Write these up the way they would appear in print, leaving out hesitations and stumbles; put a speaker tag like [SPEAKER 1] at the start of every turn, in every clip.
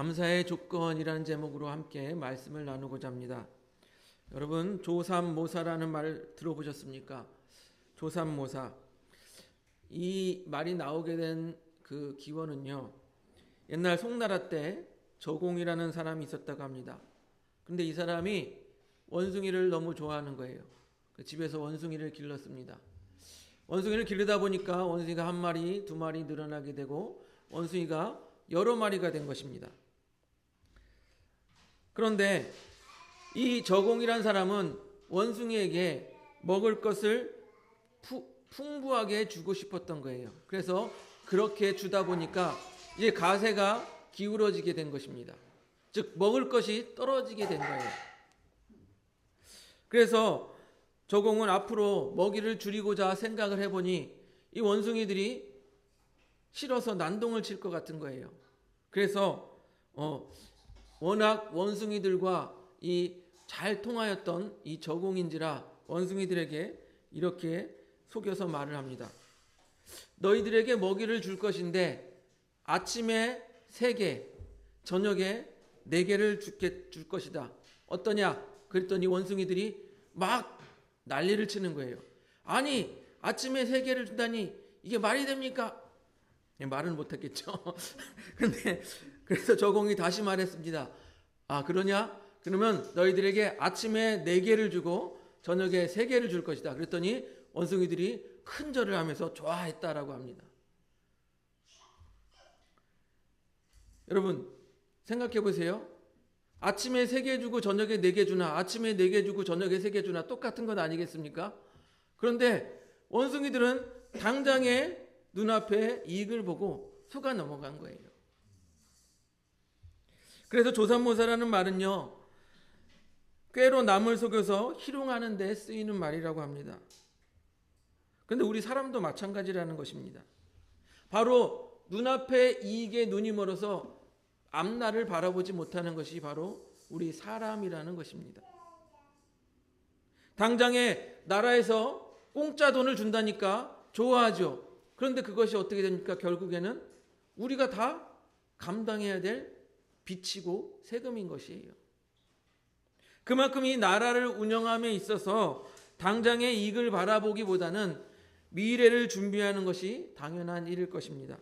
[SPEAKER 1] 감사의 조건이라는 제목으로 함께 말씀을 나누고자 합니다. 여러분, 조삼모사라는 말 들어보셨습니까? 조삼모사. 이 말이 나오게 된 그 기원은요, 옛날 송나라 때 저공이라는 사람이 있었다고 합니다. 근데 이 사람이 원숭이를 너무 좋아하는 거예요. 집에서 원숭이를 길렀습니다. 원숭이를 기르다 보니까 원숭이가 한 마리, 두 마리 늘어나게 되고 원숭이가 여러 마리가 된 것입니다. 그런데 이 저공이란 사람은 원숭이에게 먹을 것을 풍부하게 주고 싶었던 거예요. 그래서 그렇게 주다 보니까 이제 가세가 기울어지게 된 것입니다. 즉 먹을 것이 떨어지게 된 거예요. 그래서 저공은 앞으로 먹이를 줄이고자 생각을 해보니 이 원숭이들이 싫어서 난동을 칠 것 같은 거예요. 그래서 워낙 원숭이들과 이 잘 통하였던 이 저공인지라 원숭이들에게 이렇게 속여서 말을 합니다. 너희들에게 먹이를 줄 것인데 아침에 3개, 저녁에 4개를 줄 것이다. 어떠냐? 그랬더니 원숭이들이 막 난리를 치는 거예요. 아니, 아침에 3개를 준다니 이게 말이 됩니까? 말은 못했겠죠. 근데 그래서 저공이 다시 말했습니다. 아, 그러냐? 그러면 너희들에게 아침에 4개를 주고 저녁에 3개를 줄 것이다. 그랬더니 원숭이들이 큰 절을 하면서 좋아했다라고 합니다. 여러분, 생각해 보세요. 아침에 3개 주고 저녁에 4개 주나, 아침에 4개 주고 저녁에 3개 주나 똑같은 것 아니겠습니까? 그런데 원숭이들은 당장에 눈앞에 이익을 보고 속아 넘어간 거예요. 그래서 조삼모사라는 말은요, 꾀로 남을 속여서 희롱하는 데 쓰이는 말이라고 합니다. 그런데 우리 사람도 마찬가지라는 것입니다. 바로 눈앞에 이익에 눈이 멀어서 앞날을 바라보지 못하는 것이 바로 우리 사람이라는 것입니다. 당장에 나라에서 공짜 돈을 준다니까 좋아하죠. 그런데 그것이 어떻게 됩니까? 결국에는 우리가 다 감당해야 될 빚이고 세금인 것이에요. 그만큼 이 나라를 운영함에 있어서 당장의 이익을 바라보기보다는 미래를 준비하는 것이 당연한 일일 것입니다.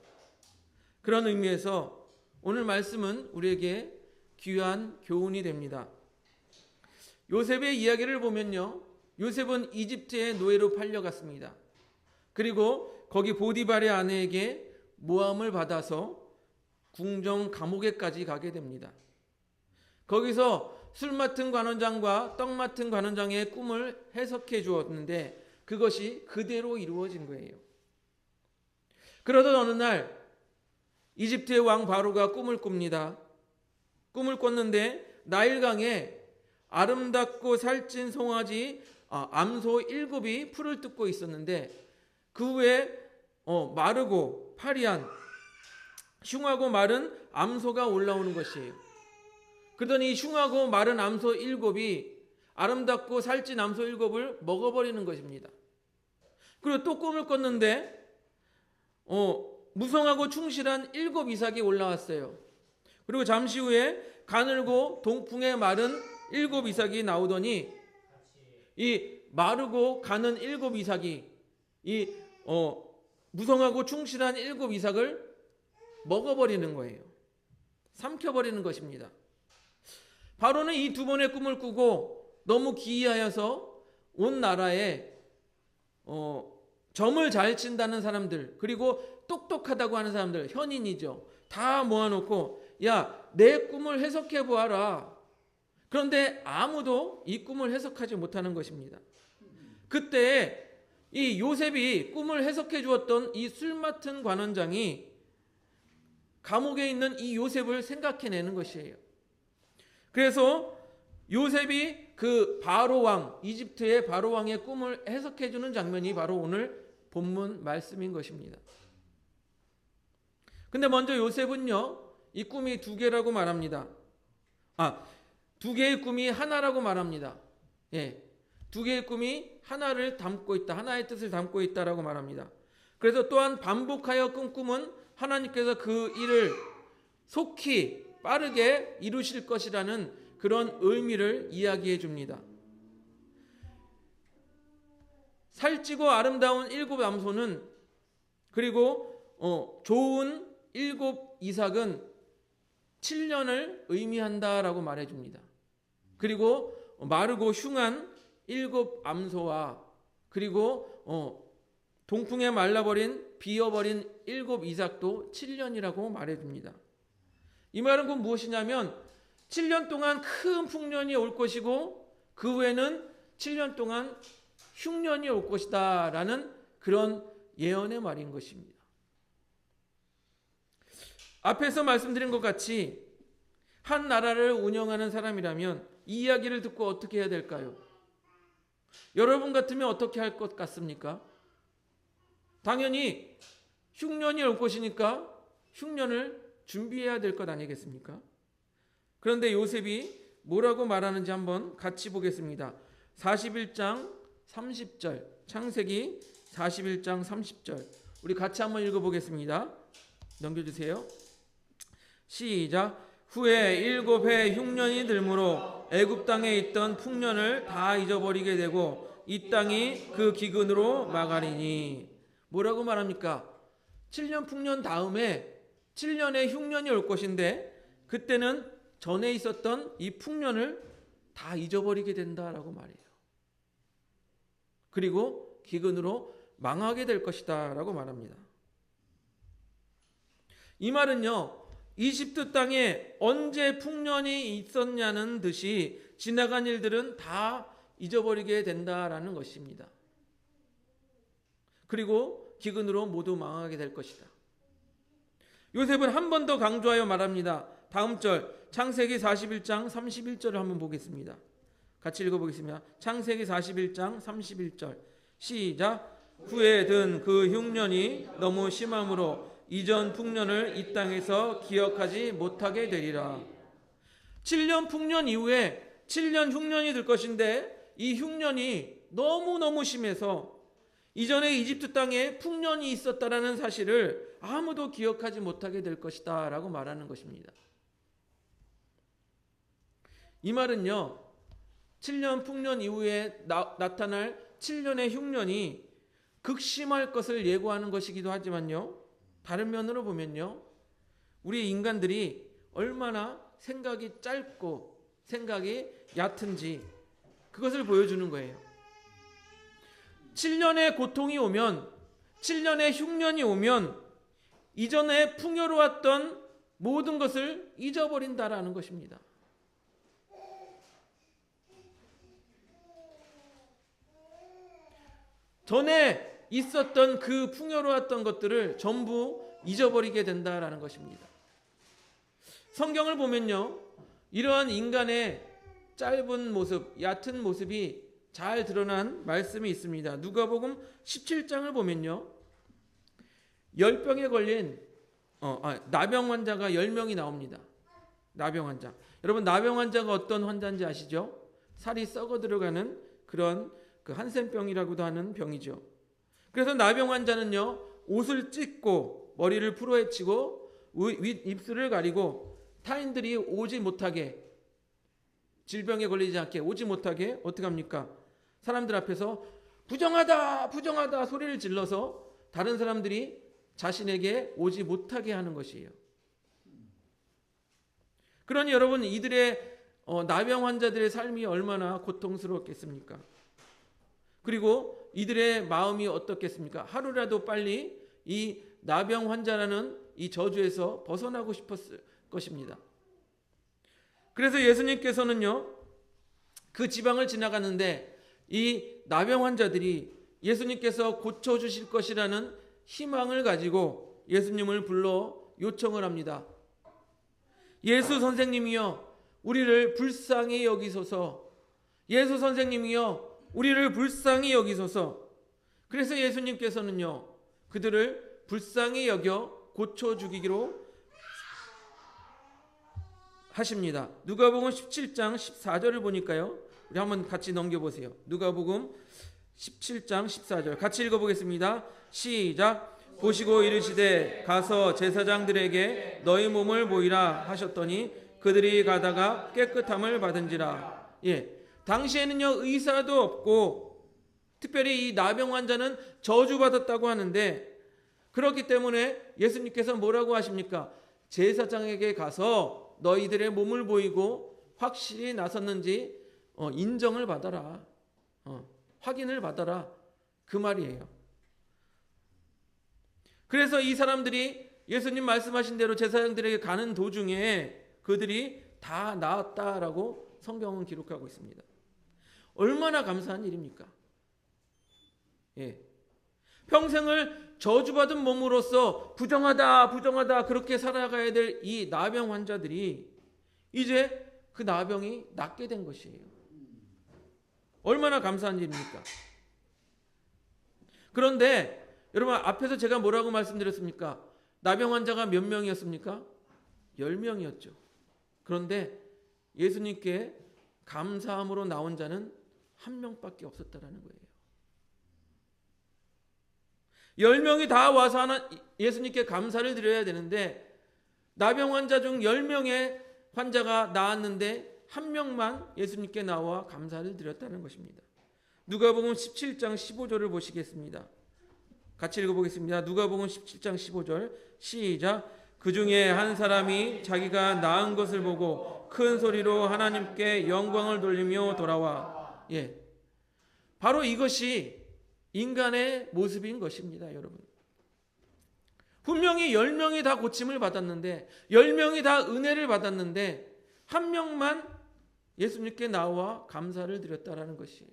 [SPEAKER 1] 그런 의미에서 오늘 말씀은 우리에게 귀한 교훈이 됩니다. 요셉의 이야기를 보면요, 요셉은 이집트의 노예로 팔려갔습니다. 그리고 거기 보디발의 아내에게 모함을 받아서 궁정 감옥에까지 가게 됩니다. 거기서 술 맡은 관원장과 떡 맡은 관원장의 꿈을 해석해 주었는데 그것이 그대로 이루어진 거예요. 그러던 어느 날 이집트의 왕 바로가 꿈을 꿉니다. 꿈을 꿨는데 나일강에 아름답고 살찐 송아지 암소 7이 풀을 뜯고 있었는데 그 후에 마르고 파리한 흉하고 마른 암소가 올라오는 것이에요. 그러더니 흉하고 마른 암소 7이 아름답고 살찐 암소 7을 먹어버리는 것입니다. 그리고 또 꿈을 꿨는데 무성하고 충실한 7 이삭이 올라왔어요. 그리고 잠시 후에 가늘고 동풍에 마른 7 이삭이 나오더니 이 마르고 가는 7 이삭이 이 무성하고 충실한 7 이삭을 먹어버리는 거예요. 삼켜버리는 것입니다. 바로는 이 2번의 꿈을 꾸고 너무 기이하여서 온 나라에 점을 잘 친다는 사람들, 그리고 똑똑하다고 하는 사람들, 현인이죠, 다 모아놓고 야, 내 꿈을 해석해 보아라. 그런데 아무도 이 꿈을 해석하지 못하는 것입니다. 그때 이 요셉이 꿈을 해석해 주었던 이 술 맡은 관원장이 감옥에 있는 이 요셉을 생각해내는 것이에요. 그래서 요셉이 그 바로왕, 이집트의 바로왕의 꿈을 해석해 주는 장면이 바로 오늘 본문 말씀인 것입니다. 근데 먼저 요셉은요, 이 꿈이 2개라고 말합니다. 2개의 꿈이 하나라고 말합니다. 예, 2개의 꿈이 하나를 담고 있다, 하나의 뜻을 담고 있다라고 말합니다. 그래서 또한 반복하여 꾼 꿈은 하나님께서 그 일을 속히 빠르게 이루실 것이라는 그런 의미를 이야기해 줍니다. 살찌고 아름다운 7 암소는, 그리고 좋은 7 이삭은 7년을 의미한다라고 말해줍니다. 그리고 마르고 흉한 7 암소와, 그리고 동풍에 말라버린 비어버린 7 이삭도 7년이라고 말해줍니다. 이 말은 곧 무엇이냐면 7년 동안 큰 풍년이 올 것이고 그 후에는 7년 동안 흉년이 올 것이다 라는 그런 예언의 말인 것입니다. 앞에서 말씀드린 것 같이 한 나라를 운영하는 사람이라면 이 이야기를 듣고 어떻게 해야 될까요? 여러분 같으면 어떻게 할 것 같습니까? 당연히 흉년이 올 것이니까 흉년을 준비해야 될 것 아니겠습니까? 그런데 요셉이 뭐라고 말하는지 한번 같이 보겠습니다. 41장 30절, 창세기 41장 30절, 우리 같이 한번 읽어보겠습니다. 넘겨주세요. 시작. 후에 7해 흉년이 들므로 애굽 땅에 있던 풍년을 다 잊어버리게 되고 이 땅이 그 기근으로 망하리니. 뭐라고 말합니까? 7년 풍년 다음에 7년의 흉년이 올 것인데 그때는 전에 있었던 이 풍년을 다 잊어버리게 된다라고 말해요. 그리고 기근으로 망하게 될 것이다 라고 말합니다. 이 말은요, 이집트 땅에 언제 풍년이 있었냐는 듯이 지나간 일들은 다 잊어버리게 된다라는 것입니다. 그리고 기근으로 모두 망하게 될 것이다. 요셉은 한 번 더 강조하여 말합니다. 다음 절 창세기 41장 31절을 한번 보겠습니다. 같이 읽어보겠습니다. 창세기 41장 31절 시작. 후에 든 그 흉년이 너무 심함으로 이전 풍년을 이 땅에서 기억하지 못하게 되리라. 7년 풍년 이후에 7년 흉년이 들 것인데 이 흉년이 너무너무 심해서 이전에 이집트 땅에 풍년이 있었다라는 사실을 아무도 기억하지 못하게 될 것이다 라고 말하는 것입니다. 이 말은요, 7년 풍년 이후에 나타날 7년의 흉년이 극심할 것을 예고하는 것이기도 하지만요, 다른 면으로 보면요, 우리 인간들이 얼마나 생각이 짧고 생각이 얕은지 그것을 보여주는 거예요. 7년의 고통이 오면, 7년의 흉년이 오면 이전에 풍요로웠던 모든 것을 잊어버린다라는 것입니다. 전에 있었던 그 풍요로웠던 것들을 전부 잊어버리게 된다라는 것입니다. 성경을 보면요, 이러한 인간의 짧은 모습, 얕은 모습이 잘 드러난 말씀이 있습니다. 누가복음 17장을 보면요, 열병에 걸린 나병 환자가 10명이 나옵니다. 나병 환자. 여러분, 나병 환자가 어떤 환자인지 아시죠? 살이 썩어 들어가는 그런 그 한센병이라고도 하는 병이죠. 그래서 나병 환자는요, 옷을 찢고 머리를 풀어헤치고 입술을 가리고 타인들이 오지 못하게, 질병에 걸리지 않게 오지 못하게 어떻게 합니까? 사람들 앞에서 부정하다 부정하다 소리를 질러서 다른 사람들이 자신에게 오지 못하게 하는 것이에요. 그러니 여러분, 이들의 나병 환자들의 삶이 얼마나 고통스러웠겠습니까? 그리고 이들의 마음이 어떻겠습니까? 하루라도 빨리 이 나병 환자라는 이 저주에서 벗어나고 싶었을 것입니다. 그래서 예수님께서는요, 그 지방을 지나갔는데 이 나병 환자들이 예수님께서 고쳐주실 것이라는 희망을 가지고 예수님을 불러 요청을 합니다. 예수 선생님이여, 우리를 불쌍히 여기소서. 예수 선생님이여, 우리를 불쌍히 여기소서. 그래서 예수님께서는요, 그들을 불쌍히 여겨 고쳐주기로 하십니다. 누가복음 17장 14절을 보니까요, 우리 한번 같이 넘겨보세요. 누가복음 17장 14절 같이 읽어보겠습니다. 시작. 보시고 이르시되 가서 제사장들에게 너희 몸을 보이라 하셨더니 그들이 가다가 깨끗함을 받은지라. 당시에는요 의사도 없고 특별히 이 나병 환자는 저주받았다고 하는데, 그렇기 때문에 예수님께서 뭐라고 하십니까? 제사장에게 가서 너희들의 몸을 보이고 확실히 나섰는지 인정을 받아라, 확인을 받아라, 그 말이에요. 그래서 이 사람들이 예수님 말씀하신 대로 제사장들에게 가는 도중에 그들이 다 나았다라고 성경은 기록하고 있습니다. 얼마나 감사한 일입니까? 평생을 저주받은 몸으로서 부정하다 그렇게 살아가야 될 이 나병 환자들이 이제 그 나병이 낫게 된 것이에요. 얼마나 감사한 일입니까? 그런데 여러분, 앞에서 제가 뭐라고 말씀드렸습니까? 나병 환자가 몇 명이었습니까? 10명이었죠. 그런데 예수님께 감사함으로 나온 자는 한 명밖에 없었다라는 거예요. 10명이 다 와서 예수님께 감사를 드려야 되는데, 나병 환자 중 10명의 환자가 나았는데 한 명만 예수님께 나와 감사를 드렸다는 것입니다. 누가복음 17장 15절을 보시겠습니다. 같이 읽어보겠습니다. 누가복음 17장 15절 시작. 그 중에 한 사람이 자기가 나은 것을 보고 큰 소리로 하나님께 영광을 돌리며 돌아와. 바로 이것이 인간의 모습인 것입니다, 여러분. 분명히 10명이 다 고침을 받았는데, 10명이 다 은혜를 받았는데 한 명만 예수님께 나와 감사를 드렸다라는 것이에요.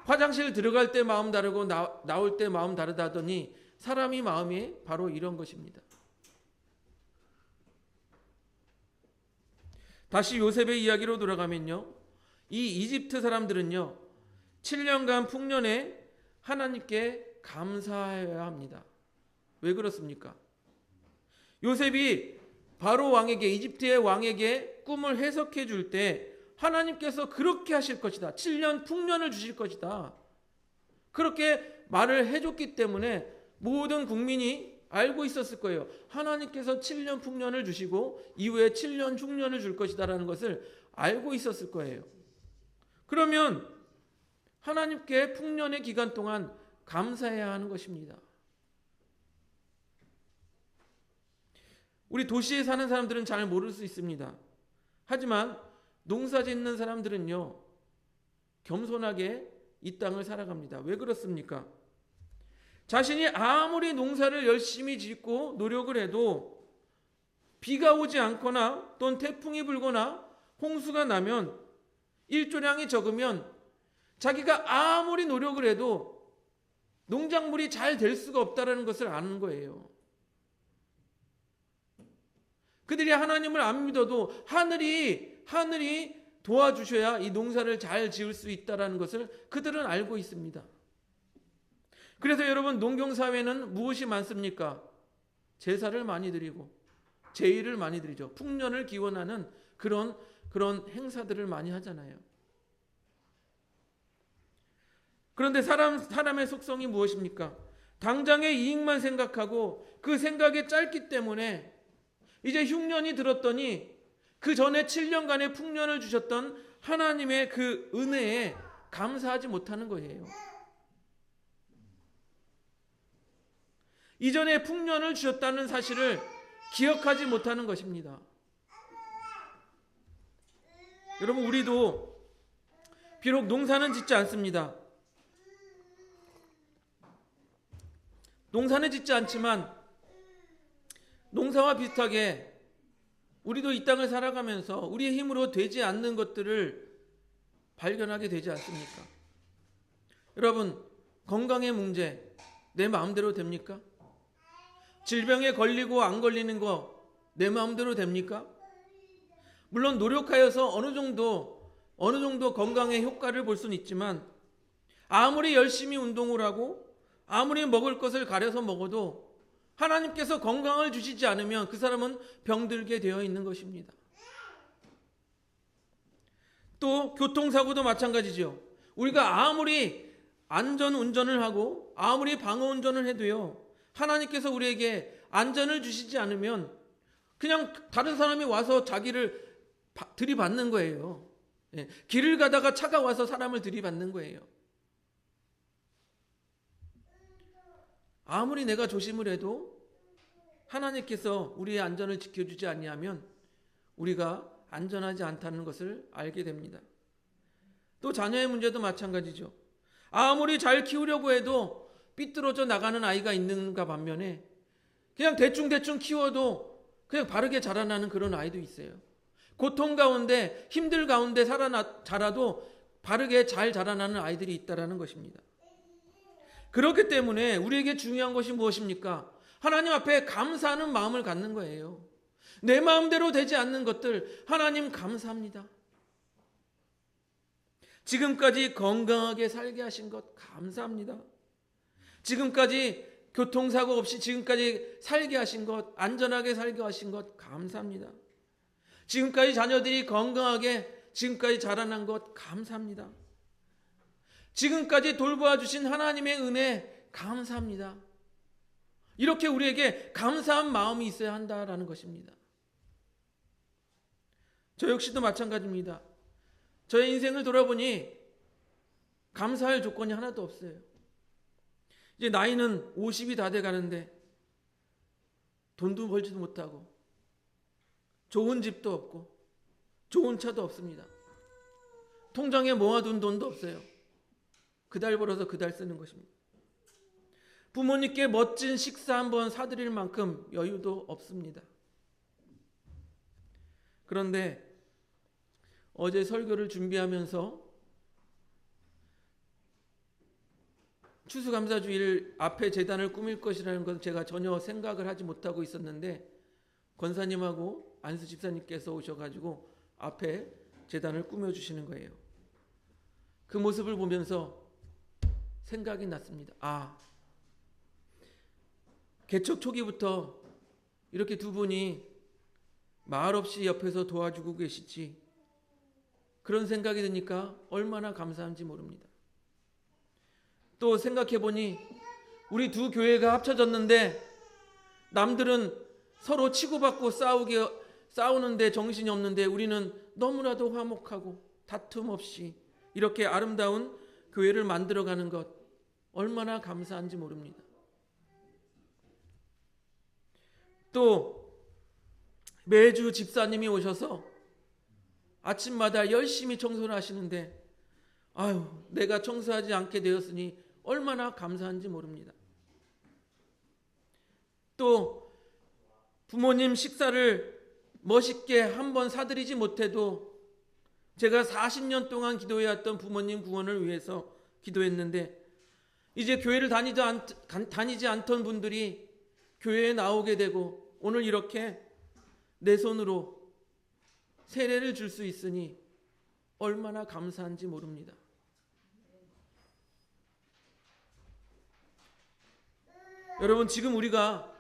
[SPEAKER 1] 화장실 들어갈 때 마음 다르고 나올 때 마음 다르다더니 사람이 마음이 바로 이런 것입니다. 다시 요셉의 이야기로 돌아가면요, 이 이집트 사람들은요 7년간 풍년에 하나님께 감사해야 합니다. 왜 그렇습니까? 요셉이 바로 왕에게, 이집트의 왕에게 꿈을 해석해 줄 때 하나님께서 그렇게 하실 것이다, 7년 풍년을 주실 것이다, 그렇게 말을 해줬기 때문에 모든 국민이 알고 있었을 거예요. 하나님께서 7년 풍년을 주시고 이후에 7년 흉년을 줄 것이다라는 것을 알고 있었을 거예요. 그러면 하나님께 풍년의 기간 동안 감사해야 하는 것입니다. 우리 도시에 사는 사람들은 잘 모를 수 있습니다. 하지만 농사 짓는 사람들은요 겸손하게 이 땅을 살아갑니다. 왜 그렇습니까? 자신이 아무리 농사를 열심히 짓고 노력을 해도 비가 오지 않거나 또는 태풍이 불거나 홍수가 나면, 일조량이 적으면 자기가 아무리 노력을 해도 농작물이 잘 될 수가 없다는 것을 아는 거예요. 그들이 하나님을 안 믿어도 하늘이 도와주셔야 이 농사를 잘 지을 수 있다는 것을 그들은 알고 있습니다. 그래서 여러분, 농경사회는 무엇이 많습니까? 제사를 많이 드리고 제의를 많이 드리죠. 풍년을 기원하는 그런 행사들을 많이 하잖아요. 그런데 사람의 속성이 무엇입니까? 당장의 이익만 생각하고 그 생각이 짧기 때문에 이제 흉년이 들었더니 그 전에 7년간의 풍년을 주셨던 하나님의 그 은혜에 감사하지 못하는 거예요. 이전에 풍년을 주셨다는 사실을 기억하지 못하는 것입니다. 여러분, 우리도 비록 농사는 짓지 않습니다. 농사는 짓지 않지만 농사와 비슷하게 우리도 이 땅을 살아가면서 우리의 힘으로 되지 않는 것들을 발견하게 되지 않습니까? 여러분, 건강의 문제 내 마음대로 됩니까? 질병에 걸리고 안 걸리는 거 내 마음대로 됩니까? 물론 노력하여서 어느 정도 건강의 효과를 볼 수는 있지만, 아무리 열심히 운동을 하고 아무리 먹을 것을 가려서 먹어도 하나님께서 건강을 주시지 않으면 그 사람은 병들게 되어 있는 것입니다. 또 교통사고도 마찬가지죠. 우리가 아무리 안전 운전을 하고 아무리 방어 운전을 해도요, 하나님께서 우리에게 안전을 주시지 않으면 그냥 다른 사람이 와서 자기를 들이받는 거예요. 예, 길을 가다가 차가 와서 사람을 들이받는 거예요. 아무리 내가 조심을 해도 하나님께서 우리의 안전을 지켜주지 아니하면 우리가 안전하지 않다는 것을 알게 됩니다. 또 자녀의 문제도 마찬가지죠. 아무리 잘 키우려고 해도 삐뚤어져 나가는 아이가 있는가 반면에 그냥 대충 키워도 그냥 바르게 자라나는 그런 아이도 있어요. 고통 가운데, 힘들 가운데 자라도 바르게 잘 자라나는 아이들이 있다라는 것입니다. 그렇기 때문에 우리에게 중요한 것이 무엇입니까? 하나님 앞에 감사하는 마음을 갖는 거예요. 내 마음대로 되지 않는 것들 하나님 감사합니다. 지금까지 건강하게 살게 하신 것 감사합니다. 지금까지 교통사고 없이 지금까지 살게 하신 것, 안전하게 살게 하신 것 감사합니다. 지금까지 자녀들이 건강하게 지금까지 자라난 것 감사합니다. 지금까지 돌보아 주신 하나님의 은혜 감사합니다. 이렇게 우리에게 감사한 마음이 있어야 한다라는 것입니다. 저 역시도 마찬가지입니다. 저의 인생을 돌아보니 감사할 조건이 하나도 없어요. 이제 나이는 50이 다 돼 가는데 돈도 벌지도 못하고 좋은 집도 없고 좋은 차도 없습니다. 통장에 모아둔 돈도 없어요. 그달 벌어서 그달 쓰는 것입니다. 부모님께 멋진 식사 한번 사드릴 만큼 여유도 없습니다. 그런데 어제 설교를 준비하면서 추수감사주일 앞에 제단을 꾸밀 것이라는 것은 제가 전혀 생각을 하지 못하고 있었는데 권사님하고 안수 집사님께서 오셔가지고 앞에 제단을 꾸며주시는 거예요. 그 모습을 보면서 생각이 났습니다. 개척 초기부터 이렇게 두 분이 말없이 옆에서 도와주고 계시지, 그런 생각이 드니까 얼마나 감사한지 모릅니다. 또 생각해보니 우리 두 교회가 합쳐졌는데 남들은 서로 치고받고 싸우는데 정신이 없는데 우리는 너무나도 화목하고 다툼 없이 이렇게 아름다운 교회를 만들어가는 것 얼마나 감사한지 모릅니다. 또 매주 집사님이 오셔서 아침마다 열심히 청소를 하시는데 내가 청소하지 않게 되었으니 얼마나 감사한지 모릅니다. 또 부모님 식사를 멋있게 한번 사드리지 못해도 제가 40년 동안 기도해왔던 부모님 구원을 위해서 기도했는데 이제 교회를 다니지 않던 분들이 교회에 나오게 되고 오늘 이렇게 내 손으로 세례를 줄 수 있으니 얼마나 감사한지 모릅니다. 여러분, 지금 우리가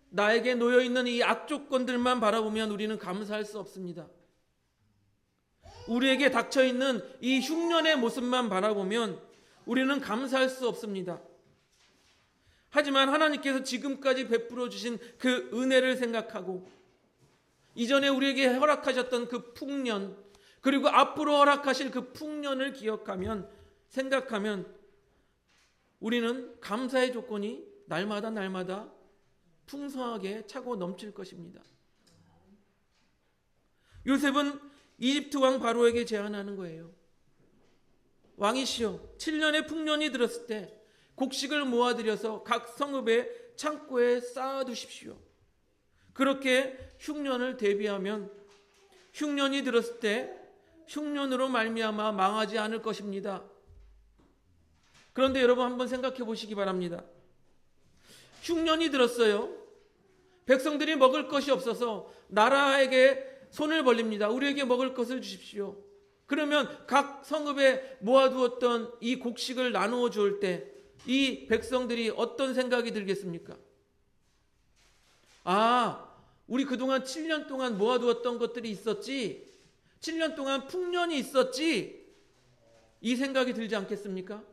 [SPEAKER 1] 나에게 놓여있는 이 악조건들만 바라보면 우리는 감사할 수 없습니다. 우리에게 닥쳐있는 이 흉년의 모습만 바라보면 우리는 감사할 수 없습니다. 하지만 하나님께서 지금까지 베풀어 주신 그 은혜를 생각하고 이전에 우리에게 허락하셨던 그 풍년, 그리고 앞으로 허락하실 그 풍년을 기억하면, 생각하면 우리는 감사의 조건이 날마다 풍성하게 차고 넘칠 것입니다. 요셉은 이집트 왕 바로에게 제안하는 거예요. 왕이시여, 7년의 풍년이 들었을 때 곡식을 모아들여서 각 성읍의 창고에 쌓아두십시오. 그렇게 흉년을 대비하면 흉년이 들었을 때 흉년으로 말미암아 망하지 않을 것입니다. 그런데 여러분 한번 생각해 보시기 바랍니다. 흉년이 들었어요. 백성들이 먹을 것이 없어서 나라에게 손을 벌립니다. 우리에게 먹을 것을 주십시오. 그러면 각 성읍에 모아두었던 이 곡식을 나누어 주올 때 이 백성들이 어떤 생각이 들겠습니까? 우리 그동안 7년 동안 모아두었던 것들이 있었지, 7년 동안 풍년이 있었지, 이 생각이 들지 않겠습니까?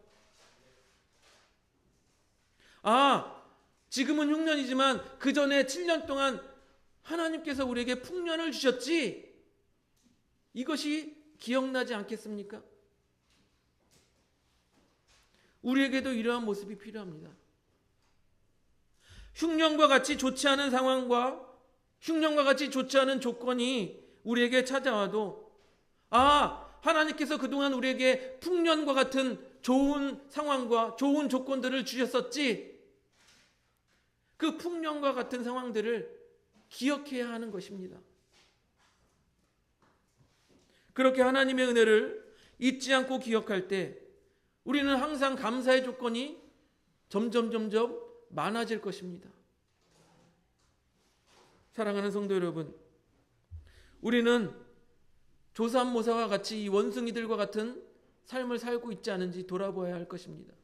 [SPEAKER 1] 지금은 흉년이지만 그 전에 7년 동안 하나님께서 우리에게 풍년을 주셨지. 이것이 기억나지 않겠습니까? 우리에게도 이러한 모습이 필요합니다. 흉년과 같이 좋지 않은 상황과 흉년과 같이 좋지 않은 조건이 우리에게 찾아와도 하나님께서 그동안 우리에게 풍년과 같은 좋은 상황과 좋은 조건들을 주셨었지. 그 풍년과 같은 상황들을 기억해야 하는 것입니다. 그렇게 하나님의 은혜를 잊지 않고 기억할 때 우리는 항상 감사의 조건이 점점 많아질 것입니다. 사랑하는 성도 여러분, 우리는 조삼모사와 같이 이 원숭이들과 같은 삶을 살고 있지 않은지 돌아보아야 할 것입니다.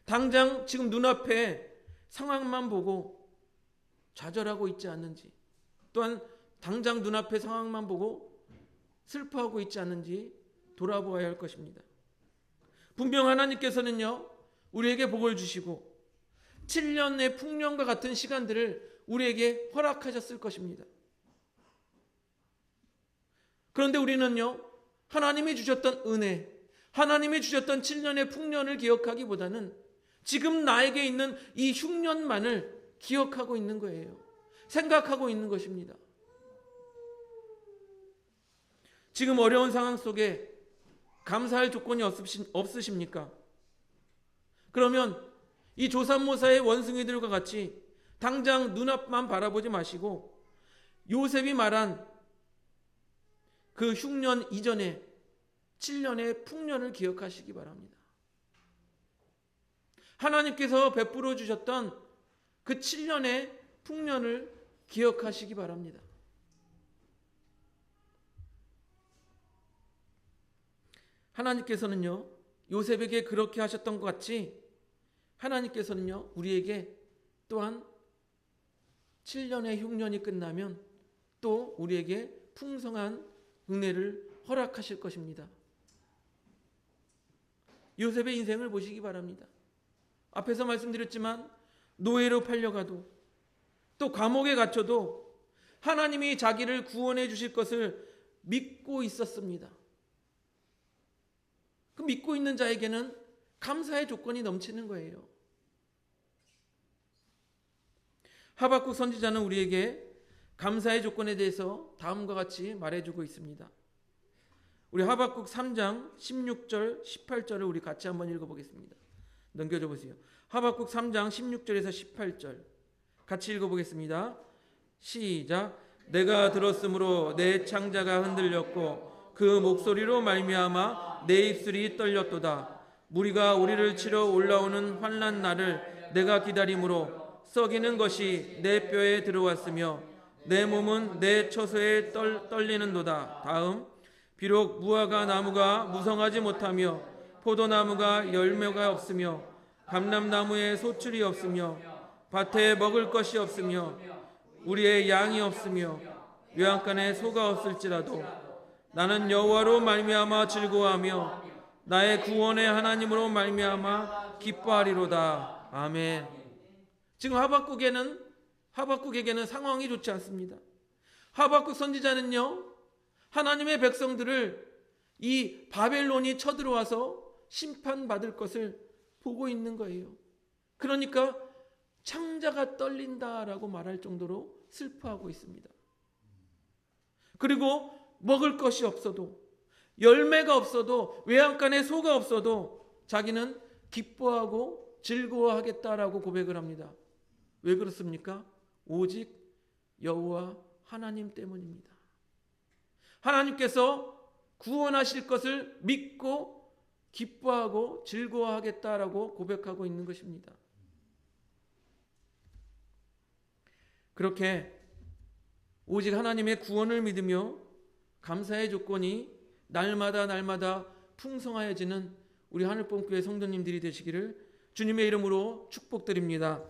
[SPEAKER 1] 당장 지금 눈앞에 상황만 보고 좌절하고 있지 않는지, 또한 당장 눈앞의 상황만 보고 슬퍼하고 있지 않는지 돌아보아야 할 것입니다. 분명 하나님께서는요, 우리에게 복을 주시고 7년의 풍년과 같은 시간들을 우리에게 허락하셨을 것입니다. 그런데 우리는요, 하나님이 주셨던 은혜, 하나님이 주셨던 7년의 풍년을 기억하기보다는 지금 나에게 있는 이 흉년만을 기억하고 있는 거예요. 생각하고 있는 것입니다. 지금 어려운 상황 속에 감사할 조건이 없으십니까? 그러면 이 조삼모사의 원숭이들과 같이 당장 눈앞만 바라보지 마시고 요셉이 말한 그 흉년 이전에 7년의 풍년을 기억하시기 바랍니다. 하나님께서 베풀어 주셨던 그 7년의 풍년을 기억하시기 바랍니다. 하나님께서는요, 요셉에게 그렇게 하셨던 것 같이 하나님께서는요, 우리에게 또한 7년의 흉년이 끝나면 또 우리에게 풍성한 은혜를 허락하실 것입니다. 요셉의 인생을 보시기 바랍니다. 앞에서 말씀드렸지만 노예로 팔려가도 또 감옥에 갇혀도 하나님이 자기를 구원해 주실 것을 믿고 있었습니다. 그 믿고 있는 자에게는 감사의 조건이 넘치는 거예요. 하박국 선지자는 우리에게 감사의 조건에 대해서 다음과 같이 말해주고 있습니다. 우리 하박국 3장 16절 18절을 우리 같이 한번 읽어보겠습니다. 넘겨줘 보세요. 하박국 3장 16절에서 18절 같이 읽어보겠습니다. 시작. 내가 들었으므로 내 창자가 흔들렸고 그 목소리로 말미암아 내 입술이 떨렸도다. 무리가 우리를 치러 올라오는 환난 날을 내가 기다림으로 썩이는 것이 내 뼈에 들어왔으며 내 몸은 내 처소에 떨리는도다. 다음. 비록 무화과 나무가 무성하지 못하며 포도나무가 열매가 없으며 감람나무에 소출이 없으며 밭에 먹을 것이 없으며 우리의 양이 없으며 외양간에 소가 없을지라도 나는 여호와로 말미암아 즐거워하며 나의 구원의 하나님으로 말미암아 기뻐하리로다. 아멘. 지금 하박국에게는 상황이 좋지 않습니다. 하박국 선지자는요, 하나님의 백성들을 이 바벨론이 쳐들어와서 심판받을 것을 보고 있는 거예요. 그러니까 창자가 떨린다라고 말할 정도로 슬퍼하고 있습니다. 그리고 먹을 것이 없어도, 열매가 없어도, 외양간에 소가 없어도 자기는 기뻐하고 즐거워하겠다라고 고백을 합니다. 왜 그렇습니까? 오직 여호와 하나님 때문입니다. 하나님께서 구원하실 것을 믿고 기뻐하고 즐거워하겠다라고 고백하고 있는 것입니다. 그렇게 오직 하나님의 구원을 믿으며 감사의 조건이 날마다 풍성하여지는 우리 하늘봉교회 성도님들이 되시기를 주님의 이름으로 축복드립니다.